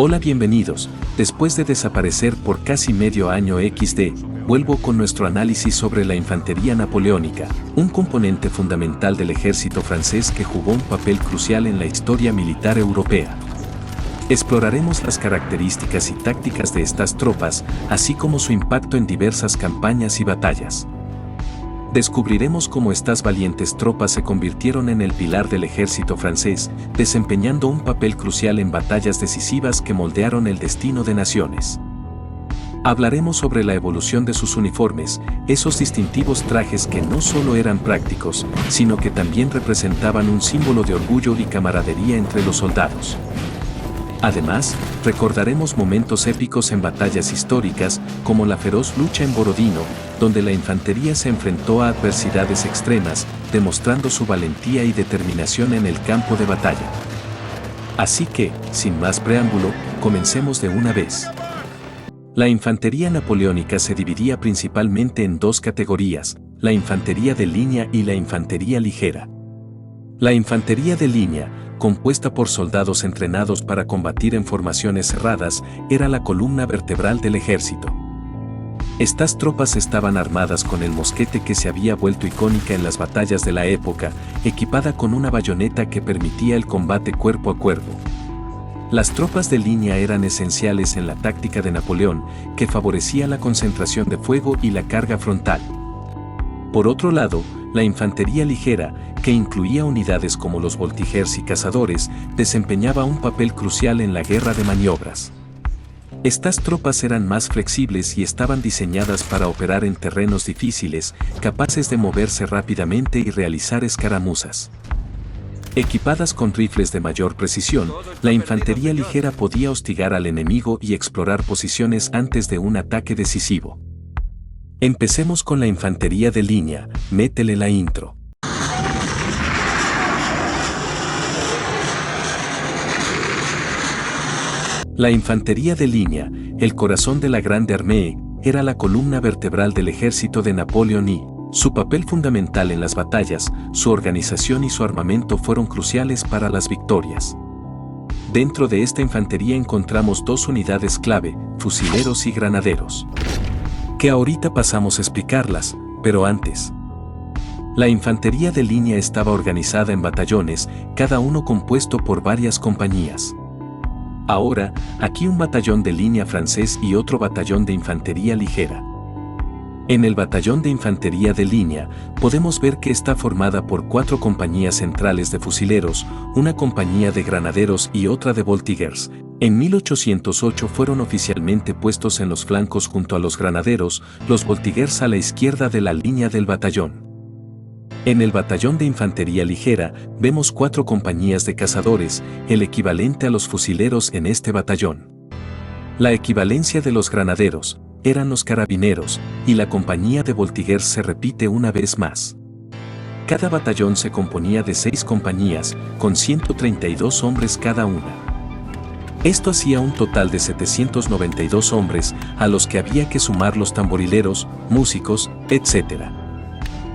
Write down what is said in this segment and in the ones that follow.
Hola, bienvenidos. Después de desaparecer por casi medio año vuelvo con nuestro análisis sobre la infantería napoleónica, un componente fundamental del ejército francés que jugó un papel crucial en la historia militar europea. Exploraremos las características y tácticas de estas tropas, así como su impacto en diversas campañas y batallas. Descubriremos cómo estas valientes tropas se convirtieron en el pilar del ejército francés, desempeñando un papel crucial en batallas decisivas que moldearon el destino de naciones. Hablaremos sobre la evolución de sus uniformes, esos distintivos trajes que no solo eran prácticos, sino que también representaban un símbolo de orgullo y camaradería entre los soldados. Además, recordaremos momentos épicos en batallas históricas, como la feroz lucha en Borodino, donde la infantería se enfrentó a adversidades extremas, demostrando su valentía y determinación en el campo de batalla. Así que, sin más preámbulo, comencemos de una vez. La infantería napoleónica se dividía principalmente en dos categorías, la infantería de línea y la infantería ligera. La infantería de línea, compuesta por soldados entrenados para combatir en formaciones cerradas, era la columna vertebral del ejército. Estas tropas estaban armadas con el mosquete que se había vuelto icónica en las batallas de la época, equipada con una bayoneta que permitía el combate cuerpo a cuerpo. Las tropas de línea eran esenciales en la táctica de Napoleón, que favorecía la concentración de fuego y la carga frontal. Por otro lado, la infantería ligera, que incluía unidades como los voltigeurs y cazadores, desempeñaba un papel crucial en la guerra de maniobras. Estas tropas eran más flexibles y estaban diseñadas para operar en terrenos difíciles, capaces de moverse rápidamente y realizar escaramuzas. Equipadas con rifles de mayor precisión, la infantería ligera podía hostigar al enemigo y explorar posiciones antes de un ataque decisivo. Empecemos con la infantería de línea, métele la intro. La infantería de línea, el corazón de la Grande Armée, era la columna vertebral del ejército de Napoleón y su papel fundamental en las batallas, su organización y su armamento fueron cruciales para las victorias. Dentro de esta infantería encontramos dos unidades clave, fusileros y granaderos, que ahorita pasamos a explicarlas, pero antes. La infantería de línea estaba organizada en batallones, cada uno compuesto por varias compañías. Ahora, aquí un batallón de línea francés y otro batallón de infantería ligera. En el batallón de infantería de línea, podemos ver que está formada por 4 compañías centrales de fusileros, una compañía de granaderos y otra de voltigeurs. En 1808 fueron oficialmente puestos en los flancos junto a los granaderos, los voltigeurs a la izquierda de la línea del batallón. En el batallón de infantería ligera, vemos 4 compañías de cazadores, el equivalente a los fusileros en este batallón. La equivalencia de los granaderos eran los carabineros, y la compañía de voltigeurs se repite una vez más. Cada batallón se componía de 6 compañías, con 132 hombres cada una. Esto hacía un total de 792 hombres, a los que había que sumar los tamborileros, músicos, etc.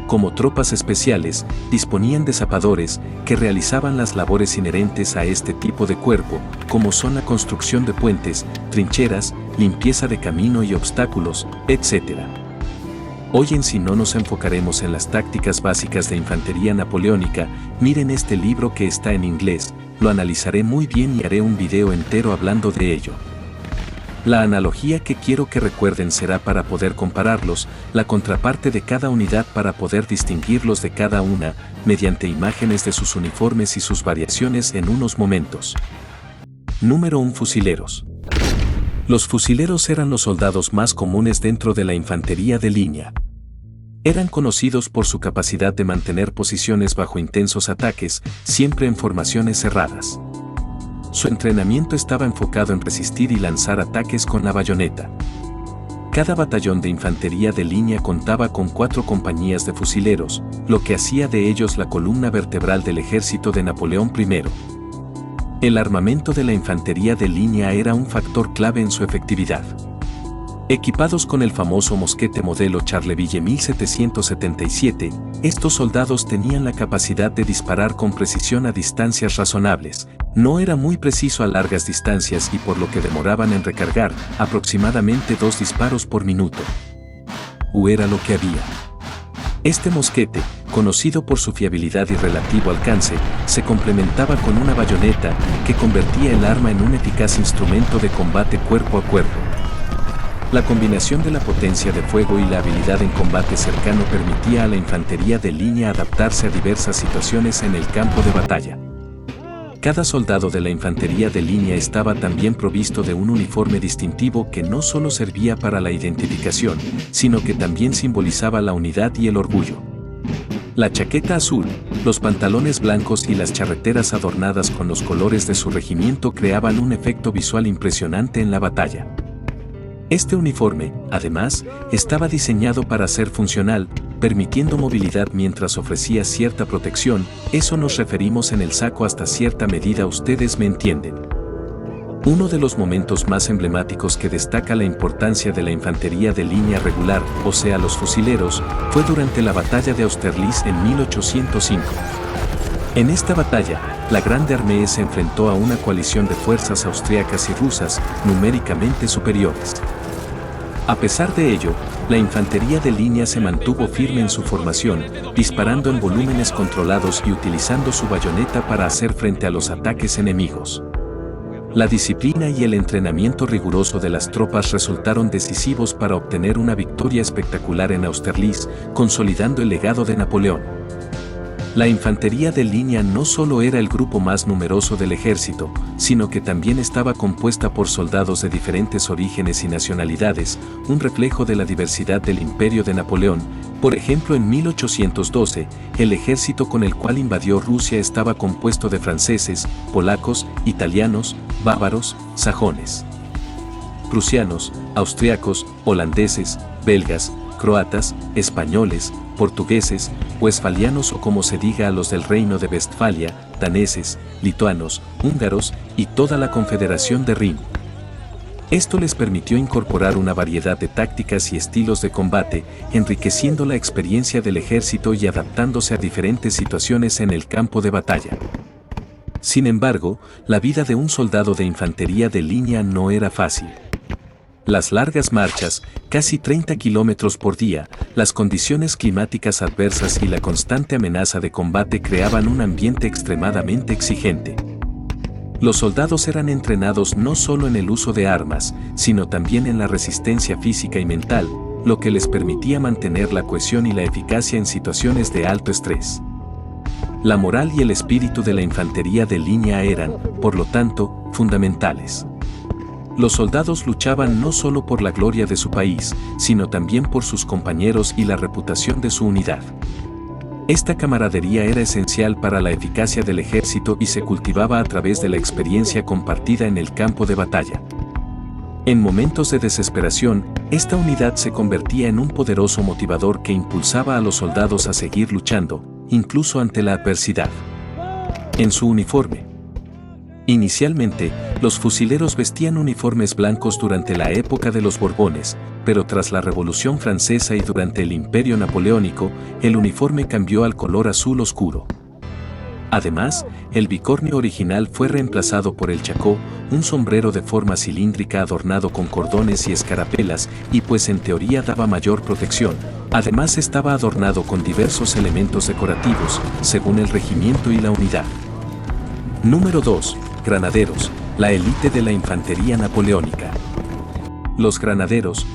Como tropas especiales, disponían de zapadores, que realizaban las labores inherentes a este tipo de cuerpo, como son la construcción de puentes, trincheras, limpieza de camino y obstáculos, etc. Hoy en sí no nos enfocaremos en las tácticas básicas de infantería napoleónica, miren este libro que está en inglés, lo analizaré muy bien y haré un video entero hablando de ello. La analogía que quiero que recuerden será para poder compararlos, la contraparte de cada unidad para poder distinguirlos de cada una, mediante imágenes de sus uniformes y sus variaciones en unos momentos. Número 1. Fusileros. Los fusileros eran los soldados más comunes dentro de la infantería de línea. Eran conocidos por su capacidad de mantener posiciones bajo intensos ataques, siempre en formaciones cerradas. Su entrenamiento estaba enfocado en resistir y lanzar ataques con la bayoneta. Cada batallón de infantería de línea contaba con 4 compañías de fusileros, lo que hacía de ellos la columna vertebral del ejército de Napoleón I. El armamento de la infantería de línea era un factor clave en su efectividad. Equipados con el famoso mosquete modelo Charleville 1777, estos soldados tenían la capacidad de disparar con precisión a distancias razonables. No era muy preciso a largas distancias y por lo que demoraban en recargar aproximadamente 2 disparos por minuto. O era lo que había. Este mosquete, conocido por su fiabilidad y relativo alcance, se complementaba con una bayoneta que convertía el arma en un eficaz instrumento de combate cuerpo a cuerpo. La combinación de la potencia de fuego y la habilidad en combate cercano permitía a la infantería de línea adaptarse a diversas situaciones en el campo de batalla. Cada soldado de la infantería de línea estaba también provisto de un uniforme distintivo que no solo servía para la identificación, sino que también simbolizaba la unidad y el orgullo. La chaqueta azul, los pantalones blancos y las charreteras adornadas con los colores de su regimiento creaban un efecto visual impresionante en la batalla. Este uniforme, además, estaba diseñado para ser funcional, permitiendo movilidad mientras ofrecía cierta protección. Eso nos referimos en el saco hasta cierta medida, ustedes me entienden. Uno de los momentos más emblemáticos que destaca la importancia de la infantería de línea regular, o sea los fusileros, fue durante la batalla de Austerlitz en 1805. En esta batalla, la Grande Armée se enfrentó a una coalición de fuerzas austriacas y rusas, numéricamente superiores. A pesar de ello, la infantería de línea se mantuvo firme en su formación, disparando en volúmenes controlados y utilizando su bayoneta para hacer frente a los ataques enemigos. La disciplina y el entrenamiento riguroso de las tropas resultaron decisivos para obtener una victoria espectacular en Austerlitz, consolidando el legado de Napoleón. La infantería de línea no solo era el grupo más numeroso del ejército, sino que también estaba compuesta por soldados de diferentes orígenes y nacionalidades, un reflejo de la diversidad del imperio de Napoleón. Por ejemplo, en 1812, el ejército con el cual invadió Rusia estaba compuesto de franceses, polacos, italianos, bávaros, sajones, prusianos, austriacos, holandeses, belgas, croatas, españoles, portugueses, westfalianos o como se diga a los del Reino de Westfalia, daneses, lituanos, húngaros y toda la Confederación de Rin. Esto les permitió incorporar una variedad de tácticas y estilos de combate, enriqueciendo la experiencia del ejército y adaptándose a diferentes situaciones en el campo de batalla. Sin embargo, la vida de un soldado de infantería de línea no era fácil. Las largas marchas, casi 30 kilómetros por día, las condiciones climáticas adversas y la constante amenaza de combate creaban un ambiente extremadamente exigente. Los soldados eran entrenados no solo en el uso de armas, sino también en la resistencia física y mental, lo que les permitía mantener la cohesión y la eficacia en situaciones de alto estrés. La moral y el espíritu de la infantería de línea eran, por lo tanto, fundamentales. Los soldados luchaban no solo por la gloria de su país, sino también por sus compañeros y la reputación de su unidad. Esta camaradería era esencial para la eficacia del ejército y se cultivaba a través de la experiencia compartida en el campo de batalla. En momentos de desesperación, esta unidad se convertía en un poderoso motivador que impulsaba a los soldados a seguir luchando, incluso ante la adversidad. En su uniforme. Inicialmente, los fusileros vestían uniformes blancos durante la época de los Borbones, pero tras la Revolución Francesa y durante el Imperio Napoleónico, el uniforme cambió al color azul oscuro. Además, el bicornio original fue reemplazado por el chacó, un sombrero de forma cilíndrica adornado con cordones y escarapelas, y pues en teoría daba mayor protección. Además estaba adornado con diversos elementos decorativos, según el regimiento y la unidad. Número 2. Granaderos, la élite de la infantería napoleónica. Los granaderos,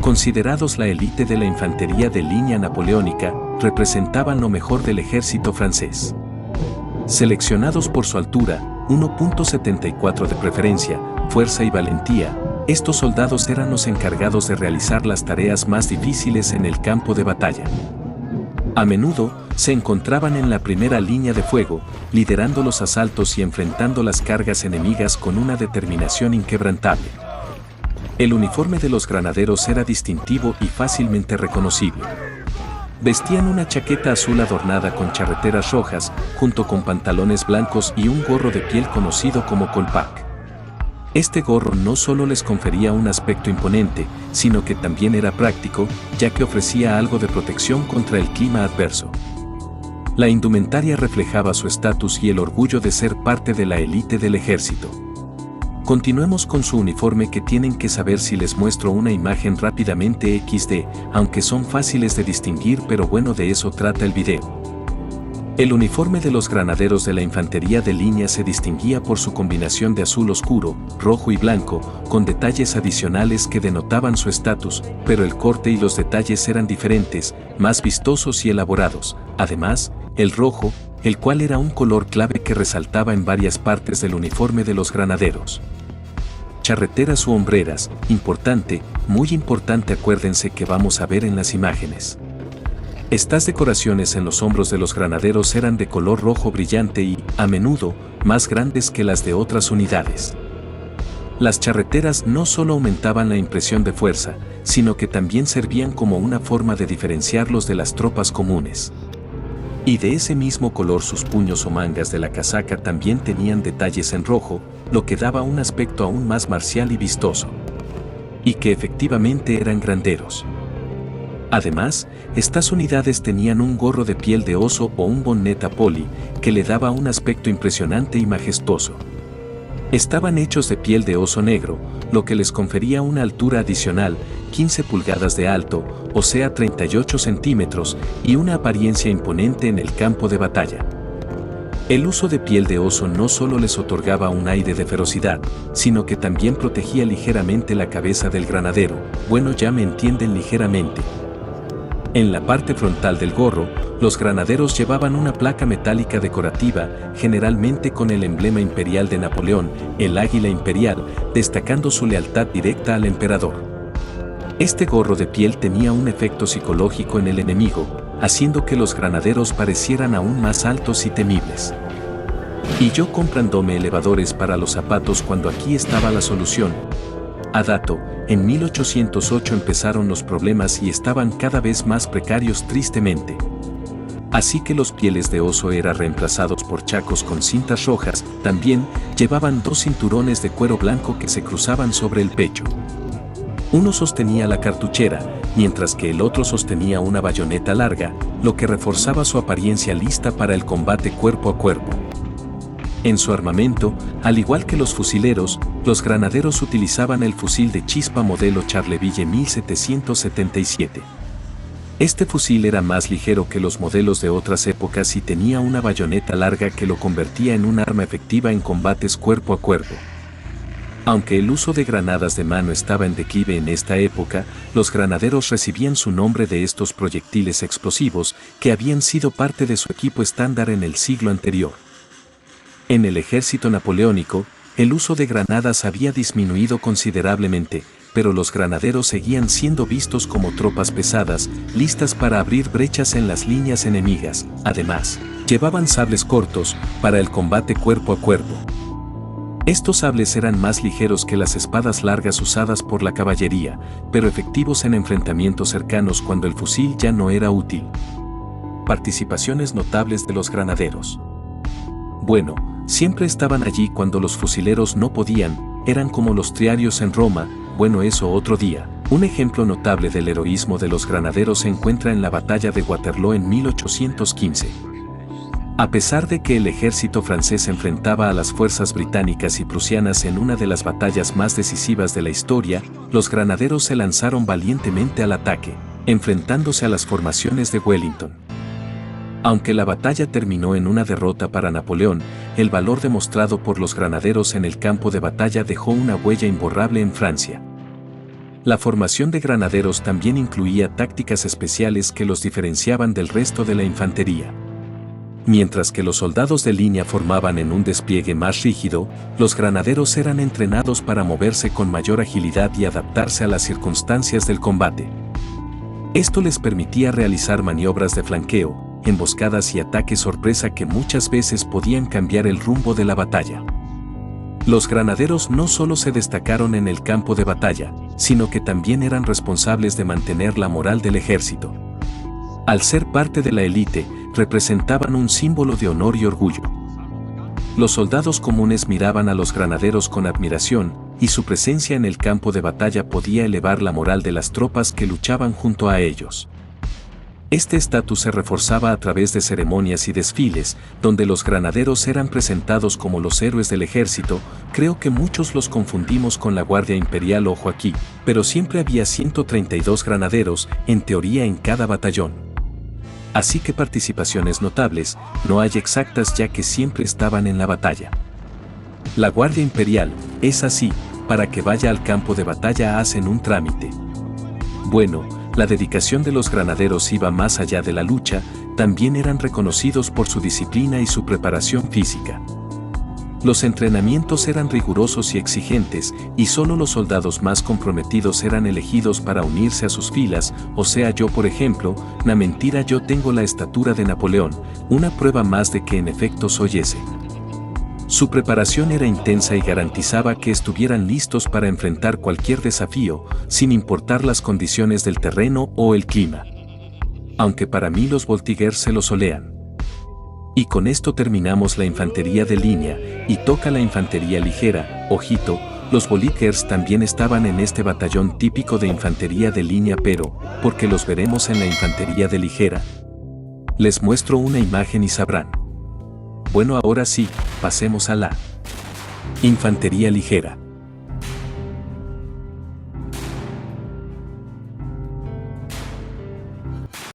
considerados la élite de la infantería de línea napoleónica, representaban lo mejor del ejército francés. Seleccionados por su altura, 1.74 de preferencia, fuerza y valentía, estos soldados eran los encargados de realizar las tareas más difíciles en el campo de batalla. A menudo, se encontraban en la primera línea de fuego, liderando los asaltos y enfrentando las cargas enemigas con una determinación inquebrantable. El uniforme de los granaderos era distintivo y fácilmente reconocible. Vestían una chaqueta azul adornada con charreteras rojas, junto con pantalones blancos y un gorro de piel conocido como colpac. Este gorro no solo les confería un aspecto imponente, sino que también era práctico, ya que ofrecía algo de protección contra el clima adverso. La indumentaria reflejaba su estatus y el orgullo de ser parte de la élite del ejército. Continuemos con su uniforme, que tienen que saber si les muestro una imagen rápidamente XD, aunque son fáciles de distinguir, pero bueno, de eso trata el video. El uniforme de los granaderos de la infantería de línea se distinguía por su combinación de azul oscuro, rojo y blanco, con detalles adicionales que denotaban su estatus, pero el corte y los detalles eran diferentes, más vistosos y elaborados. Además, el rojo, el cual era un color clave que resaltaba en varias partes del uniforme de los granaderos. Charreteras u hombreras, importante, muy importante, acuérdense que vamos a ver en las imágenes. Estas decoraciones en los hombros de los granaderos eran de color rojo brillante y, a menudo, más grandes que las de otras unidades. Las charreteras no solo aumentaban la impresión de fuerza, sino que también servían como una forma de diferenciarlos de las tropas comunes. Y de ese mismo color sus puños o mangas de la casaca también tenían detalles en rojo, lo que daba un aspecto aún más marcial y vistoso. Y que efectivamente eran granderos. Además, estas unidades tenían un gorro de piel de oso o un bonnet a poli, que le daba un aspecto impresionante y majestuoso. Estaban hechos de piel de oso negro, lo que les confería una altura adicional, 15 pulgadas de alto, o sea 38 centímetros, y una apariencia imponente en el campo de batalla. El uso de piel de oso no solo les otorgaba un aire de ferocidad, sino que también protegía ligeramente la cabeza del granadero, bueno, ya me entienden, ligeramente. En la parte frontal del gorro, los granaderos llevaban una placa metálica decorativa, generalmente con el emblema imperial de Napoleón, el águila imperial, destacando su lealtad directa al emperador. Este gorro de piel tenía un efecto psicológico en el enemigo, haciendo que los granaderos parecieran aún más altos y temibles. Y yo comprándome elevadores para los zapatos cuando aquí estaba la solución. A dato, en 1808 empezaron los problemas y estaban cada vez más precarios, tristemente. Así que los pieles de oso eran reemplazados por chacos con cintas rojas. También llevaban 2 cinturones de cuero blanco que se cruzaban sobre el pecho. Uno sostenía la cartuchera, mientras que el otro sostenía una bayoneta larga, lo que reforzaba su apariencia lista para el combate cuerpo a cuerpo. En su armamento, al igual que los fusileros, los granaderos utilizaban el fusil de chispa modelo Charleville 1777. Este fusil era más ligero que los modelos de otras épocas y tenía una bayoneta larga que lo convertía en un arma efectiva en combates cuerpo a cuerpo. Aunque el uso de granadas de mano estaba en declive en esta época, los granaderos recibían su nombre de estos proyectiles explosivos que habían sido parte de su equipo estándar en el siglo anterior. En el ejército napoleónico, el uso de granadas había disminuido considerablemente, pero los granaderos seguían siendo vistos como tropas pesadas, listas para abrir brechas en las líneas enemigas. Además, llevaban sables cortos para el combate cuerpo a cuerpo. Estos sables eran más ligeros que las espadas largas usadas por la caballería, pero efectivos en enfrentamientos cercanos cuando el fusil ya no era útil. Participaciones notables de los granaderos. Bueno, siempre estaban allí cuando los fusileros no podían, eran como los triarios en Roma, bueno, eso otro día. Un ejemplo notable del heroísmo de los granaderos se encuentra en la batalla de Waterloo en 1815. A pesar de que el ejército francés enfrentaba a las fuerzas británicas y prusianas en una de las batallas más decisivas de la historia, los granaderos se lanzaron valientemente al ataque, enfrentándose a las formaciones de Wellington. Aunque la batalla terminó en una derrota para Napoleón, el valor demostrado por los granaderos en el campo de batalla dejó una huella imborrable en Francia. La formación de granaderos también incluía tácticas especiales que los diferenciaban del resto de la infantería. Mientras que los soldados de línea formaban en un despliegue más rígido, los granaderos eran entrenados para moverse con mayor agilidad y adaptarse a las circunstancias del combate. Esto les permitía realizar maniobras de flanqueo, emboscadas y ataques sorpresa que muchas veces podían cambiar el rumbo de la batalla. Los granaderos no solo se destacaron en el campo de batalla, sino que también eran responsables de mantener la moral del ejército. Al ser parte de la élite, representaban un símbolo de honor y orgullo. Los soldados comunes miraban a los granaderos con admiración, y su presencia en el campo de batalla podía elevar la moral de las tropas que luchaban junto a ellos. Este estatus se reforzaba a través de ceremonias y desfiles, donde los granaderos eran presentados como los héroes del ejército. Creo que muchos los confundimos con la Guardia Imperial, ojo aquí, pero siempre había 132 granaderos, en teoría en cada batallón. Así que participaciones notables, no hay exactas ya que siempre estaban en la batalla. La Guardia Imperial, es así, para que vaya al campo de batalla hacen un trámite. Bueno, la dedicación de los granaderos iba más allá de la lucha, también eran reconocidos por su disciplina y su preparación física. Los entrenamientos eran rigurosos y exigentes, y solo los soldados más comprometidos eran elegidos para unirse a sus filas, o sea yo por ejemplo, na mentira yo tengo la estatura de Napoleón, una prueba más de que en efecto soy ese. Su preparación era intensa y garantizaba que estuvieran listos para enfrentar cualquier desafío, sin importar las condiciones del terreno o el clima. Aunque para mí los Voltigeurs se lo solean. Y con esto terminamos la infantería de línea, y toca la infantería ligera. Ojito, los Voltigeurs también estaban en este batallón típico de infantería de línea, pero, porque los veremos en la infantería de ligera. Les muestro una imagen y sabrán. Bueno, ahora sí, pasemos a la infantería ligera.